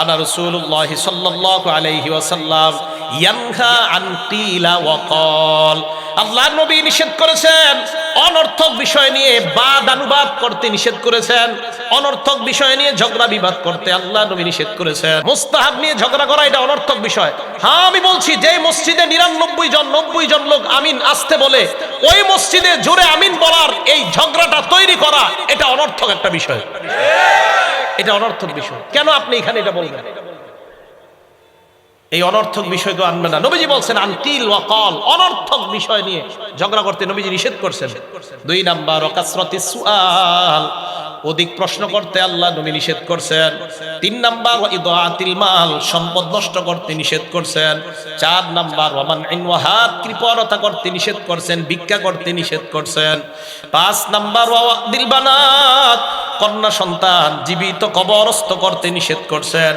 কানা রাসূলুল্লাহ সাল্লাল্লাহু আলাইহি ওয়াসাল্লাম ইয়ানহা আন কিলা ওয়া ক্বাল। আল্লাহর নবী নিষেধ করেছেন অনর্থক বিষয় নিয়ে বাদ অনুবাদ করতে নিষেধ করেছেন, অনর্থক বিষয় নিয়ে ঝগড়া বিবাদ করতে আল্লাহ নবী নিষেধ করেছেন। মুস্তাহাব নিয়ে ঝগড়া করা এটা অনর্থক বিষয়। হ্যাঁ, আমি বলছি যে মসজিদে 90 জন লোক আমিন আসতে বলে ওই মসজিদে জোরে আমিন বলার এই ঝগড়াটা তৈরি করা এটা অনর্থক একটা বিষয়, এটা অনর্থক বিষয়। কেন আপনি এখানে এটা বলবেন? এই অনর্থক বিষয় তো আনবে না। নবীজি বলছেন আনকিল ওয়া ক্বাল, অনর্থক বিষয় নিয়ে ঝগড়া করতে নবীজি নিষেধ করছেন। 2 নাম্বার কাসরাতিস সুআল, অধিক প্রশ্ন করতে আল্লাহ নবী নিষেধ করছেন। 3 নাম্বার ইদাআতিল মাল, সম্পদ নষ্ট করতে নিষেধ করছেন। 4 নাম্বার ওয়ামানইন ওয়াহাদ, কৃপণতা করতে নিষেধ করছেন, ভিক্ষা করতে নিষেধ করছেন। 5 নাম্বার ওয়াদিল বানাত, কন্যা সন্তান জীবিত কবরস্থ করতে নিষেধ করছেন।